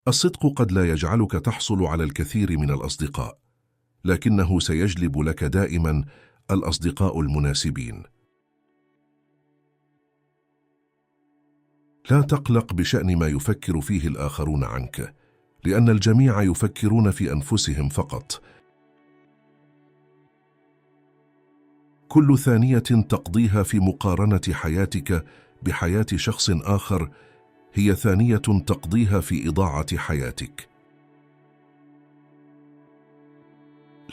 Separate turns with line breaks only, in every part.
الصدق قد لا يجعلك تحصل على الكثير من الأصدقاء، لكنه سيجلب لك دائما الأصدقاء المناسبين. لا تقلق بشأن ما يفكر فيه الآخرون عنك، لأن الجميع يفكرون في أنفسهم فقط. كل ثانية تقضيها في مقارنة حياتك بحياة شخص آخر هي ثانية تقضيها في إضاعة حياتك.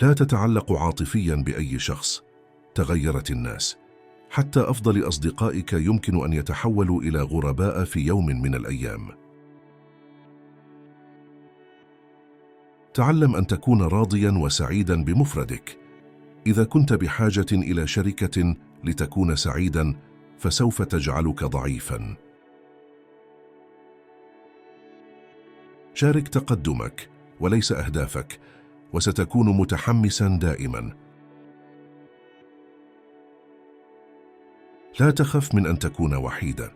لا تتعلق عاطفيا بأي شخص. تغيرت الناس، حتى أفضل أصدقائك يمكن أن يتحولوا إلى غرباء في يوم من الأيام. تعلم أن تكون راضيا وسعيدا بمفردك. إذا كنت بحاجة إلى شركة لتكون سعيدا، فسوف تجعلك ضعيفا. شارك تقدمك وليس أهدافك، وستكون متحمسا دائما. لا تخف من أن تكون وحيدا.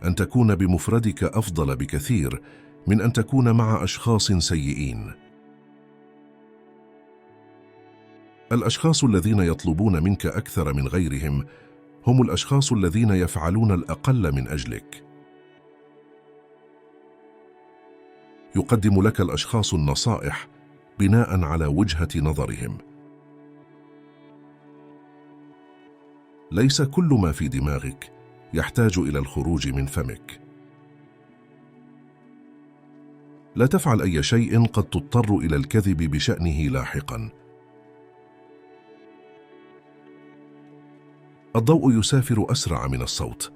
أن تكون بمفردك أفضل بكثير من أن تكون مع أشخاص سيئين. الأشخاص الذين يطلبون منك أكثر من غيرهم هم الأشخاص الذين يفعلون الأقل من أجلك. يقدم لك الأشخاص النصائح بناء على وجهة نظرهم. ليس كل ما في دماغك يحتاج إلى الخروج من فمك. لا تفعل أي شيء قد تضطر إلى الكذب بشأنه لاحقا. الضوء يسافر أسرع من الصوت،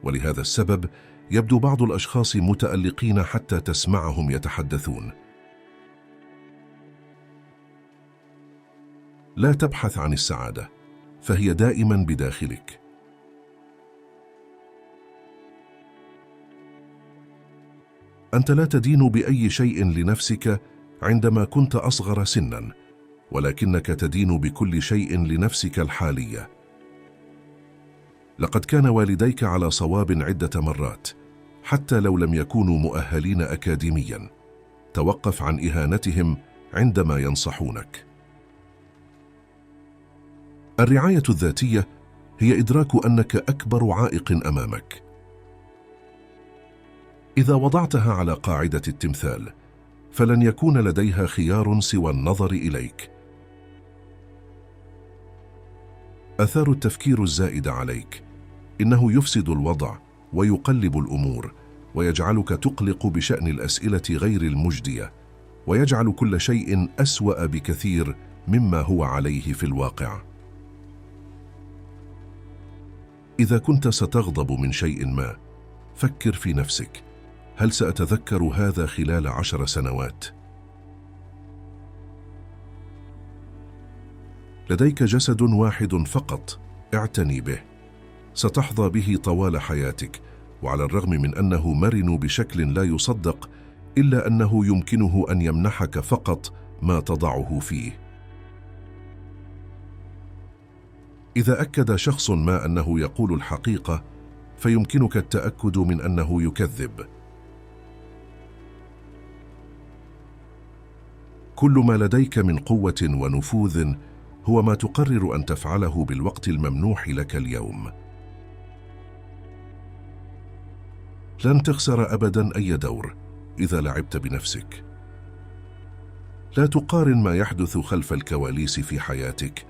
ولهذا السبب يبدو بعض الأشخاص متألقين حتى تسمعهم يتحدثون. لا تبحث عن السعادة، فهي دائما بداخلك. أنت لا تدين بأي شيء لنفسك عندما كنت أصغر سنا، ولكنك تدين بكل شيء لنفسك الحالية. لقد كان والديك على صواب عدة مرات، حتى لو لم يكونوا مؤهلين أكاديميا. توقف عن إهانتهم عندما ينصحونك. الرعاية الذاتية هي إدراك أنك أكبر عائق أمامك. إذا وضعتها على قاعدة التمثال، فلن يكون لديها خيار سوى النظر إليك. آثار التفكير الزائد عليك إنه يفسد الوضع ويقلب الأمور، ويجعلك تقلق بشأن الأسئلة غير المجدية، ويجعل كل شيء أسوأ بكثير مما هو عليه في الواقع. إذا كنت ستغضب من شيء ما، فكر في نفسك: هل سأتذكر هذا خلال 10 سنوات؟ لديك جسد واحد فقط، اعتني به. ستحظى به طوال حياتك، وعلى الرغم من أنه مرن بشكل لا يصدق، إلا أنه يمكنه أن يمنحك فقط ما تضعه فيه. إذا أكد شخص ما أنه يقول الحقيقة، فيمكنك التأكد من أنه يكذب. كل ما لديك من قوة ونفوذ هو ما تقرر أن تفعله بالوقت الممنوح لك اليوم. لن تخسر أبدا أي دور إذا لعبت بنفسك. لا تقارن ما يحدث خلف الكواليس في حياتك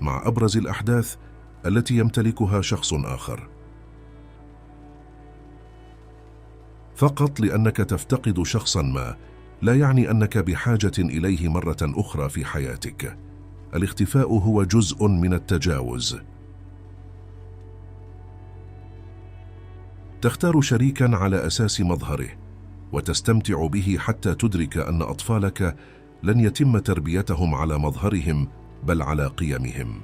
مع أبرز الأحداث التي يمتلكها شخص آخر. فقط لأنك تفتقد شخصا ما لا يعني أنك بحاجة إليه مرة أخرى في حياتك. الاختفاء هو جزء من التجاوز. تختار شريكا على أساس مظهره، وتستمتع به حتى تدرك أن أطفالك لن يتم تربيتهم على مظهرهم بل على قيمهم.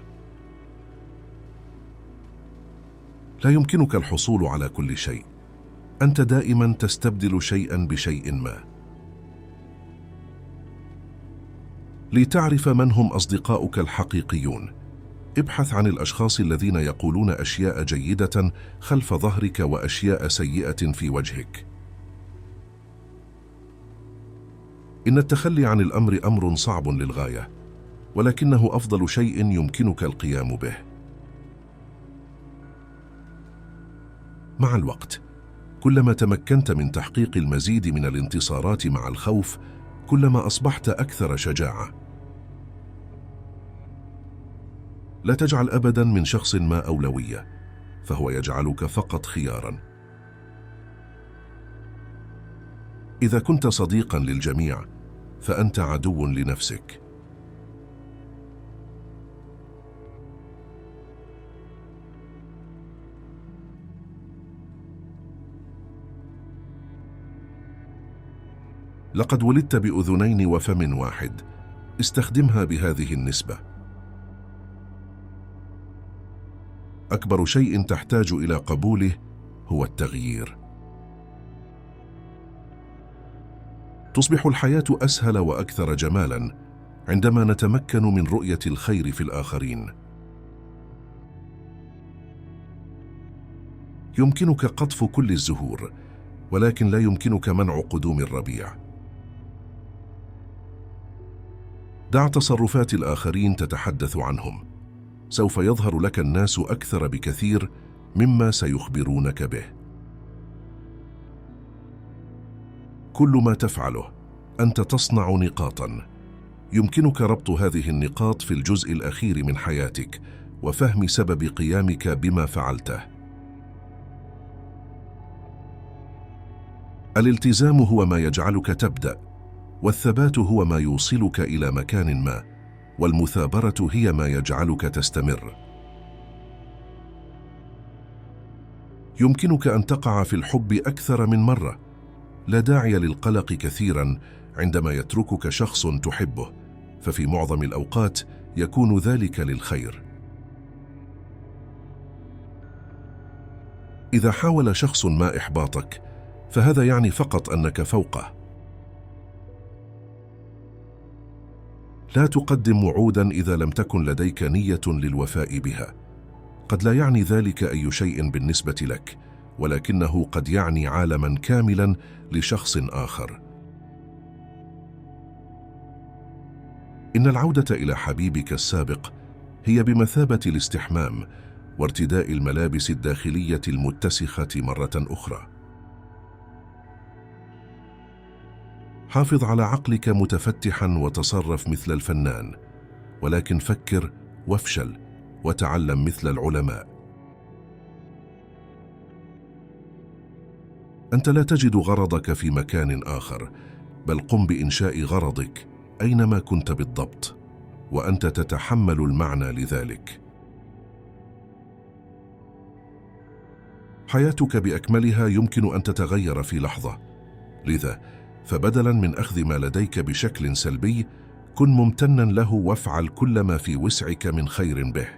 لا يمكنك الحصول على كل شيء. أنت دائما تستبدل شيئا بشيء ما. لتعرف من هم أصدقاؤك الحقيقيون، ابحث عن الأشخاص الذين يقولون أشياء جيدة خلف ظهرك وأشياء سيئة في وجهك. إن التخلي عن الأمر أمر صعب للغاية، ولكنه أفضل شيء يمكنك القيام به. مع الوقت، كلما تمكنت من تحقيق المزيد من الانتصارات مع الخوف، كلما أصبحت أكثر شجاعة. لا تجعل أبداً من شخص ما أولوية، فهو يجعلك فقط خياراً. إذا كنت صديقاً للجميع، فأنت عدو لنفسك. لقد ولدت بأذنين وفم واحد، استخدمها بهذه النسبة. أكبر شيء تحتاج إلى قبوله هو التغيير. تصبح الحياة أسهل وأكثر جمالاً عندما نتمكن من رؤية الخير في الآخرين. يمكنك قطف كل الزهور، ولكن لا يمكنك منع قدوم الربيع. دع تصرفات الآخرين تتحدث عنهم. سوف يظهر لك الناس أكثر بكثير مما سيخبرونك به. كل ما تفعله أنت تصنع نقاطاً. يمكنك ربط هذه النقاط في الجزء الأخير من حياتك وفهم سبب قيامك بما فعلته. الالتزام هو ما يجعلك تبدأ، والثبات هو ما يوصلك إلى مكان ما، والمثابرة هي ما يجعلك تستمر. يمكنك أن تقع في الحب أكثر من مرة. لا داعي للقلق كثيراً عندما يتركك شخص تحبه، ففي معظم الأوقات يكون ذلك للخير. إذا حاول شخص ما إحباطك، فهذا يعني فقط أنك فوقه. لا تقدم وعوداً إذا لم تكن لديك نية للوفاء بها. قد لا يعني ذلك أي شيء بالنسبة لك، ولكنه قد يعني عالماً كاملاً لشخص آخر. إن العودة إلى حبيبك السابق هي بمثابة الاستحمام وارتداء الملابس الداخلية المتسخة مرة أخرى. حافظ على عقلك متفتحاً وتصرف مثل الفنان، ولكن فكر وافشل وتعلم مثل العلماء. أنت لا تجد غرضك في مكان آخر، بل قم بإنشاء غرضك أينما كنت بالضبط، وأنت تتحمل المعنى لذلك. حياتك بأكملها يمكن أن تتغير في لحظة، لذا فبدلاً من أخذ ما لديك بشكل سلبي، كن ممتناً له وافعل كل ما في وسعك من خير به.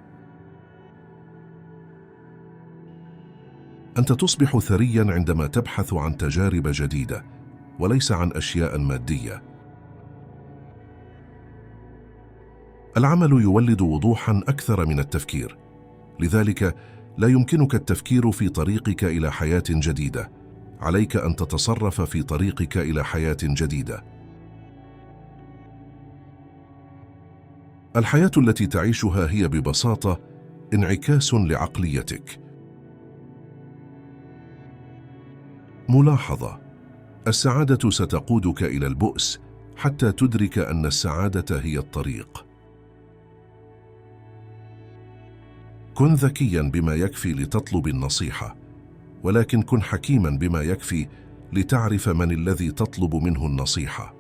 أنت تصبح ثرياً عندما تبحث عن تجارب جديدة وليس عن أشياء مادية. العمل يولد وضوحاً أكثر من التفكير، لذلك لا يمكنك التفكير في طريقك إلى حياة جديدة. عليك أن تتصرف في طريقك إلى حياة جديدة. الحياة التي تعيشها هي ببساطة انعكاس لعقليتك. ملاحظة: السعادة ستقودك إلى البؤس حتى تدرك أن السعادة هي الطريق. كن ذكياً بما يكفي لتطلب النصيحة، ولكن كن حكيماً بما يكفي لتعرف من الذي تطلب منه النصيحة.